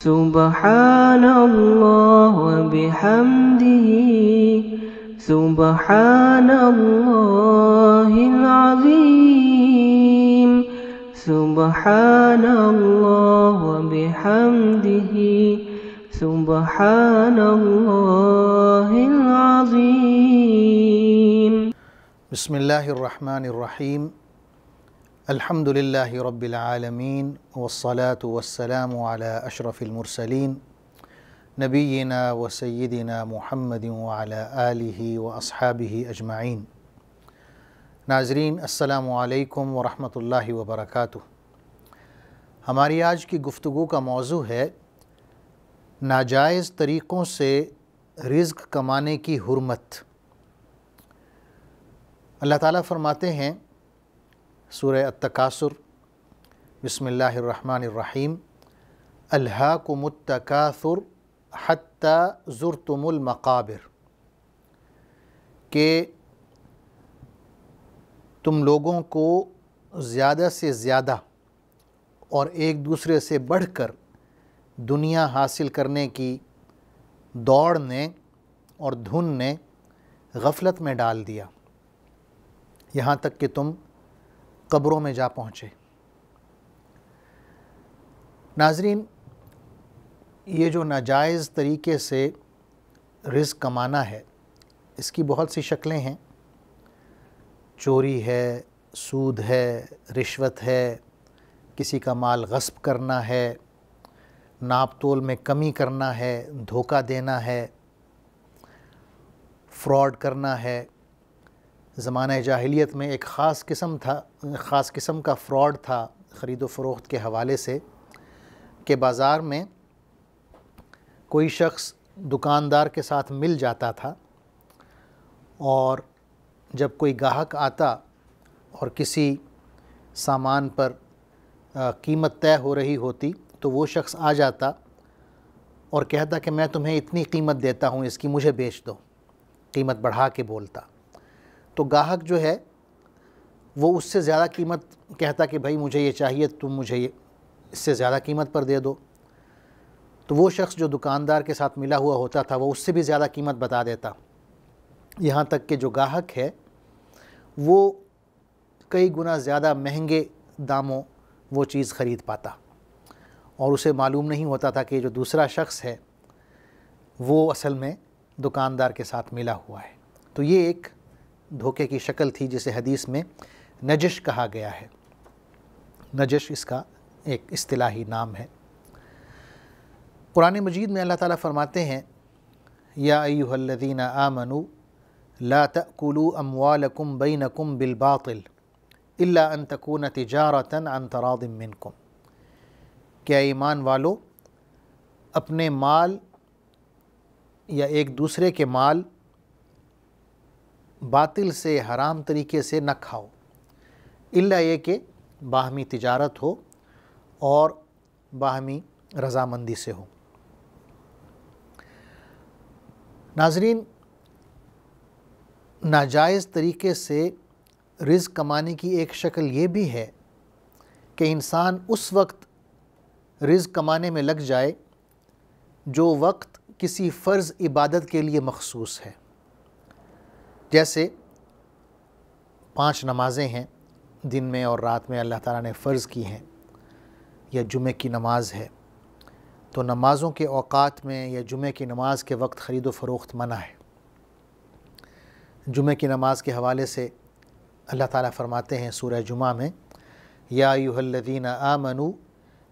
سبحان اللہ وبحمدہ سبحان اللہ العظیم سبحان اللہ وبحمدہ سبحان اللہ العظیم۔ بسم اللہ الرحمن الرحیم۔ الحمد للہ رب العالمین والصلاة والسلام علی اشرف المرسلین نبینا و سیدنا محمد وعلی آلہ و اصحابہ اجمعین۔ ناظرین السلام علیکم ورحمۃ اللہ وبرکاتہ۔ ہماری آج کی گفتگو کا موضوع ہے ناجائز طریقوں سے رزق کمانے کی حرمت۔ اللہ تعالیٰ فرماتے ہیں سورہ التکاثر بسم اللہ الرحمن الرحیم، الہاکم التکاثر حتی زرتم المقابر، کہ تم لوگوں کو زیادہ سے زیادہ اور ایک دوسرے سے بڑھ کر دنیا حاصل کرنے کی دوڑ نے اور دھن نے غفلت میں ڈال دیا، یہاں تک کہ تم قبروں میں جا پہنچے۔ ناظرین، یہ جو ناجائز طریقے سے رزق کمانا ہے اس کی بہت سی شکلیں ہیں۔ چوری ہے، سود ہے، رشوت ہے، کسی کا مال غصب کرنا ہے، ناپ تول میں کمی کرنا ہے، دھوکہ دینا ہے، فراڈ کرنا ہے۔ زمانہ جاہلیت میں ایک خاص قسم کا فراڈ تھا خرید و فروخت کے حوالے سے، کہ بازار میں کوئی شخص دکاندار کے ساتھ مل جاتا تھا، اور جب کوئی گاہک آتا اور کسی سامان پر قیمت طے ہو رہی ہوتی تو وہ شخص آ جاتا اور کہتا کہ میں تمہیں اتنی قیمت دیتا ہوں، اس کی مجھے بیچ دو، قیمت بڑھا کے بولتا۔ تو گاہک جو ہے وہ اس سے زیادہ قیمت کہتا کہ بھائی مجھے یہ چاہیے، تم مجھے یہ اس سے زیادہ قیمت پر دے دو۔ تو وہ شخص جو دکاندار کے ساتھ ملا ہوا ہوتا تھا وہ اس سے بھی زیادہ قیمت بتا دیتا، یہاں تک کہ جو گاہک ہے وہ کئی گنا زیادہ مہنگے داموں وہ چیز خرید پاتا، اور اسے معلوم نہیں ہوتا تھا کہ جو دوسرا شخص ہے وہ اصل میں دکاندار کے ساتھ ملا ہوا ہے۔ تو یہ ایک دھوکے کی شکل تھی جسے حدیث میں نجش کہا گیا ہے۔ نجش اس کا ایک اصطلاحی نام ہے۔ قرآن مجید میں اللہ تعالیٰ فرماتے ہیں، یا ایھا الذین آمنوا لا تأکلوا اموالکم بینکم بالباطل الا ان تکون تجارۃ عن تراض منکم، کہ اے ایمان والو اپنے مال یا ایک دوسرے کے مال باطل سے، حرام طریقے سے نہ کھاؤ، الا یہ کہ باہمی تجارت ہو اور باہمی رضامندی سے ہو۔ ناظرین، ناجائز طریقے سے رزق کمانے کی ایک شکل یہ بھی ہے کہ انسان اس وقت رزق کمانے میں لگ جائے جو وقت کسی فرض عبادت کے لیے مخصوص ہے، جیسے 5 نمازیں ہیں دن میں اور رات میں اللہ تعالیٰ نے فرض کی ہیں، یا جمعہ کی نماز ہے، تو نمازوں کے اوقات میں یا جمعہ کی نماز کے وقت خرید و فروخت منع ہے۔ جمعہ کی نماز کے حوالے سے اللہ تعالیٰ فرماتے ہیں سورہ جمعہ میں، یا ایھا الذین آمنوا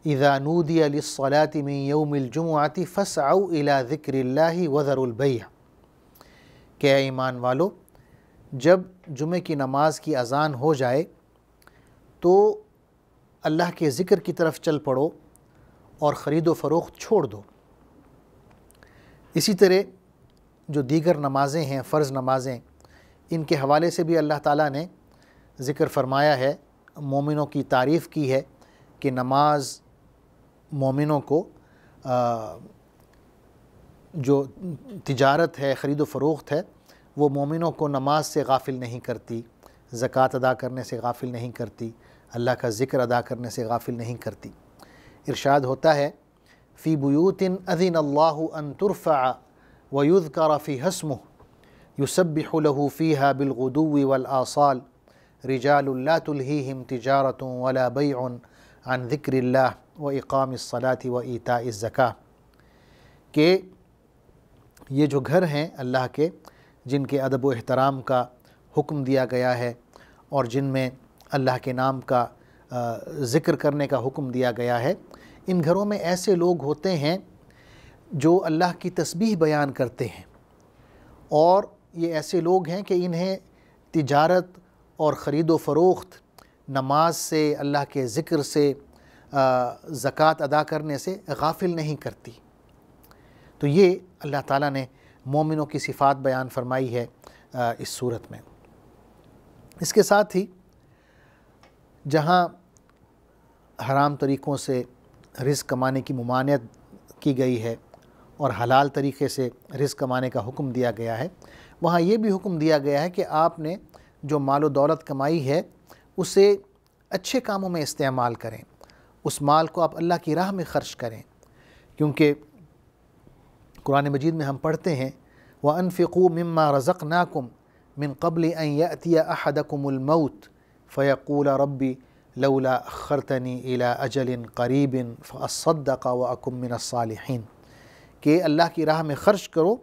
اذا نودی للصلاة من یوم الجمعۃ فاسعوا الی ذکر اللہ وذروا البیع، کہ اے ایمان والو جب جمعہ کی نماز کی اذان ہو جائے تو اللہ کے ذکر کی طرف چل پڑو اور خرید و فروخت چھوڑ دو۔ اسی طرح جو دیگر نمازیں ہیں، فرض نمازیں، ان کے حوالے سے بھی اللہ تعالیٰ نے ذکر فرمایا ہے، مومنوں کی تعریف کی ہے کہ نماز مومنوں کو جو تجارت ہے، خرید و فروخت ہے، وہ مومنوں کو نماز سے غافل نہیں کرتی، زکوٰۃ ادا کرنے سے غافل نہیں کرتی، اللہ کا ذکر ادا کرنے سے غافل نہیں کرتی۔ ارشاد ہوتا ہے فی بیوت اذن اللہ ان ترفع ویذکر فیہا اسمہ یسبح لہ فیہا بالغدو والآصال رجال لا تلہیہم تجارۃ ولا بیع عن ذکر اللہ واقام الصلاۃ وایتاء الزکاۃ، کہ یہ جو گھر ہیں اللہ کے جن کے ادب و احترام کا حکم دیا گیا ہے اور جن میں اللہ کے نام کا ذکر کرنے کا حکم دیا گیا ہے، ان گھروں میں ایسے لوگ ہوتے ہیں جو اللہ کی تسبیح بیان کرتے ہیں، اور یہ ایسے لوگ ہیں کہ انہیں تجارت اور خرید و فروخت نماز سے، اللہ کے ذکر سے، زکوٰۃ ادا کرنے سے غافل نہیں کرتی۔ تو یہ اللہ تعالیٰ نے مومنوں کی صفات بیان فرمائی ہے اس صورت میں۔ اس کے ساتھ ہی جہاں حرام طریقوں سے رزق کمانے کی ممانعت کی گئی ہے اور حلال طریقے سے رزق کمانے کا حکم دیا گیا ہے، وہاں یہ بھی حکم دیا گیا ہے کہ آپ نے جو مال و دولت کمائی ہے اسے اچھے کاموں میں استعمال کریں، اس مال کو آپ اللہ کی راہ میں خرچ کریں، کیونکہ قرآن مجید میں ہم پڑھتے ہیں وَأَنفِقُوا مِمَّا رَزَقْنَاكُمْ مِن قَبْلِ أَن يَأْتِيَ أَحَدَكُمُ الْمَوْتُ فَيَقُولَ رَبِّ لَوْلَا أَخَّرْتَنِي إِلَىٰ أَجَلٍ قَرِيبٍ فَأَصَّدَّقَ وَأَكُن مِّنَ الصَّالِحِينَ، کہ اللہ کی راہ میں خرچ کرو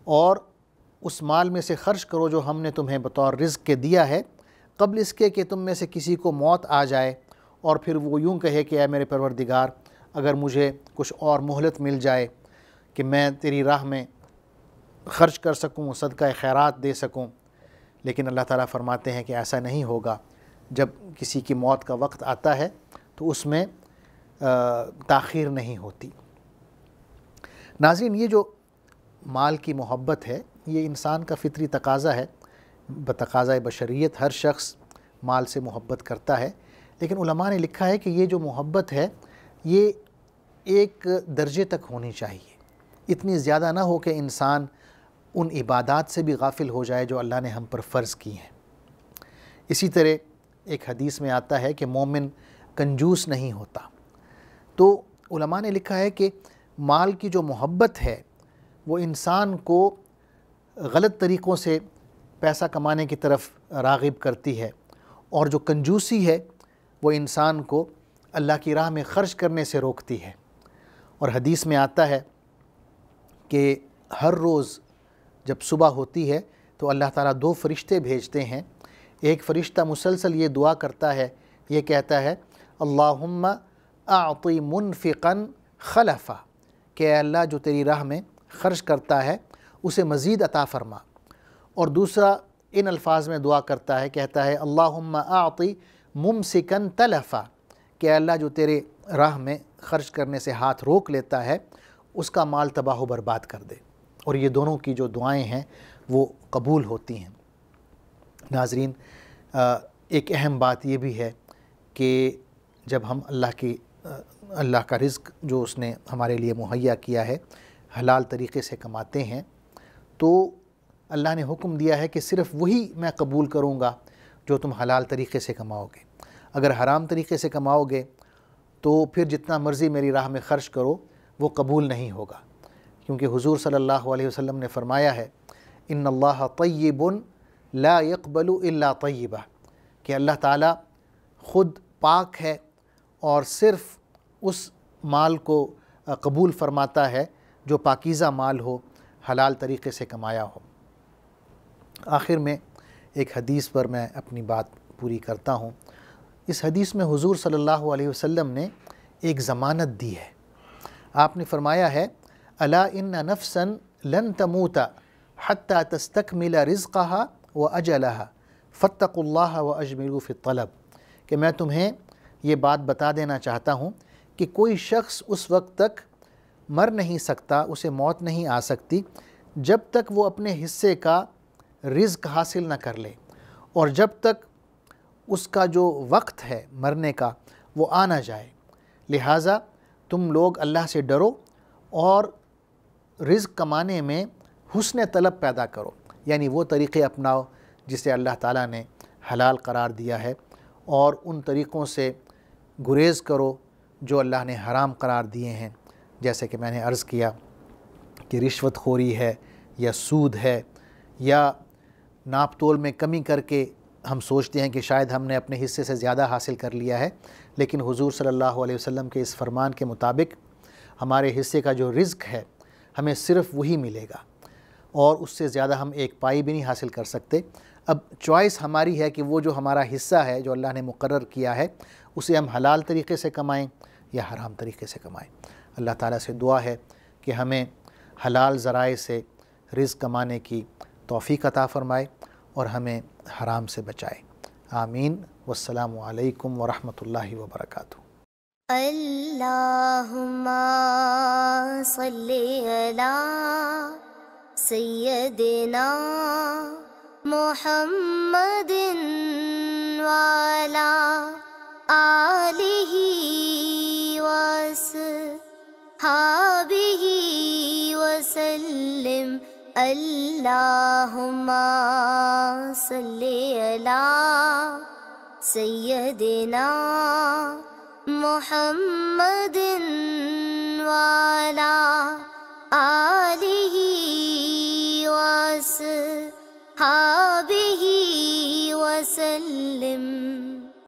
اور اس مال میں سے خرچ کرو جو ہم نے تمہیں بطور رزق کے دیا ہے، قبل اس کے کہ تم میں سے کسی کو موت آ جائے اور پھر وہ یوں کہے کہ اے میرے پروردگار اگر مجھے کچھ اور مہلت مل جائے کہ میں تیری راہ میں خرچ کر سکوں، صدقہ خیرات دے سکوں۔ لیکن اللہ تعالیٰ فرماتے ہیں کہ ایسا نہیں ہوگا، جب کسی کی موت کا وقت آتا ہے تو اس میں تاخیر نہیں ہوتی۔ ناظرین، یہ جو مال کی محبت ہے یہ انسان کا فطری تقاضا ہے، بتقاضۂ بشریت ہر شخص مال سے محبت کرتا ہے، لیکن علماء نے لکھا ہے کہ یہ جو محبت ہے یہ ایک درجے تک ہونی چاہیے، اتنی زیادہ نہ ہو کہ انسان ان عبادات سے بھی غافل ہو جائے جو اللہ نے ہم پر فرض کی ہیں۔ اسی طرح ایک حدیث میں آتا ہے کہ مومن کنجوس نہیں ہوتا۔ تو علماء نے لکھا ہے کہ مال کی جو محبت ہے وہ انسان کو غلط طریقوں سے پیسہ کمانے کی طرف راغب کرتی ہے، اور جو کنجوسی ہے وہ انسان کو اللہ کی راہ میں خرچ کرنے سے روکتی ہے۔ اور حدیث میں آتا ہے کہ ہر روز جب صبح ہوتی ہے تو اللہ تعالیٰ 2 فرشتے بھیجتے ہیں، ایک فرشتہ مسلسل یہ دعا کرتا ہے، یہ کہتا ہے اللہم اعطی منفقا خلفا، کہ اے اللہ جو تیری راہ میں خرچ کرتا ہے اسے مزید عطا فرما، اور دوسرا ان الفاظ میں دعا کرتا ہے، کہتا ہے اللہم اعطی ممسکا تلفا، کہ اے اللہ جو تیرے راہ میں خرچ کرنے سے ہاتھ روک لیتا ہے اس کا مال تباہ و برباد کر دے۔ اور یہ دونوں کی جو دعائیں ہیں وہ قبول ہوتی ہیں۔ ناظرین، ایک اہم بات یہ بھی ہے کہ جب ہم اللہ کا رزق جو اس نے ہمارے لیے مہیا کیا ہے حلال طریقے سے کماتے ہیں، تو اللہ نے حکم دیا ہے کہ صرف وہی میں قبول کروں گا جو تم حلال طریقے سے کماؤ گے۔ اگر حرام طریقے سے کماؤ گے تو پھر جتنا مرضی میری راہ میں خرچ کرو وہ قبول نہیں ہوگا، کیونکہ حضور صلی اللہ علیہ وسلم نے فرمایا ہے ان اللہ طیب لا يقبل الا طیبہ، کہ اللہ تعالیٰ خود پاک ہے اور صرف اس مال کو قبول فرماتا ہے جو پاکیزہ مال ہو، حلال طریقے سے کمایا ہو۔ آخر میں ایک حدیث پر میں اپنی بات پوری کرتا ہوں۔ اس حدیث میں حضور صلی اللہ علیہ وسلم نے ایک ضمانت دی ہے۔ آپ نے فرمایا ہے الا ان نفسا لن تموت حتى تستکمل رزقها واجلها فاتقوا الله واجملوا في الطلب، کہ میں تمہیں یہ بات بتا دینا چاہتا ہوں کہ کوئی شخص اس وقت تک مر نہیں سکتا، اسے موت نہیں آ سکتی جب تک وہ اپنے حصے کا رزق حاصل نہ کر لے، اور جب تک اس کا جو وقت ہے مرنے کا وہ آ نہ جائے۔ لہٰذا تم لوگ اللہ سے ڈرو اور رزق کمانے میں حسن طلب پیدا کرو، یعنی وہ طریقے اپناؤ جسے اللہ تعالیٰ نے حلال قرار دیا ہے، اور ان طریقوں سے گریز کرو جو اللہ نے حرام قرار دیے ہیں۔ جیسے کہ میں نے عرض کیا کہ رشوت خوری ہے یا سود ہے یا ناپ تول میں کمی کر کے ہم سوچتے ہیں کہ شاید ہم نے اپنے حصے سے زیادہ حاصل کر لیا ہے، لیکن حضور صلی اللہ علیہ وسلم کے اس فرمان کے مطابق ہمارے حصے کا جو رزق ہے ہمیں صرف وہی ملے گا، اور اس سے زیادہ ہم ایک پائی بھی نہیں حاصل کر سکتے۔ اب چوائس ہماری ہے کہ وہ جو ہمارا حصہ ہے جو اللہ نے مقرر کیا ہے اسے ہم حلال طریقے سے کمائیں یا حرام طریقے سے کمائیں۔ اللہ تعالیٰ سے دعا ہے کہ ہمیں حلال ذرائع سے رزق کمانے کی توفیق عطا فرمائے اور ہمیں حرام سے بچائے۔ آمین۔ والسلام علیکم ورحمۃ اللہ وبرکاتہ۔ اللہم صلی علی سیدنا محمد وعلی آلہ وصحبہ وسلم۔ اللہم صلی علی سیدنا محمد وعلی آلہ وصحبہ وسلم۔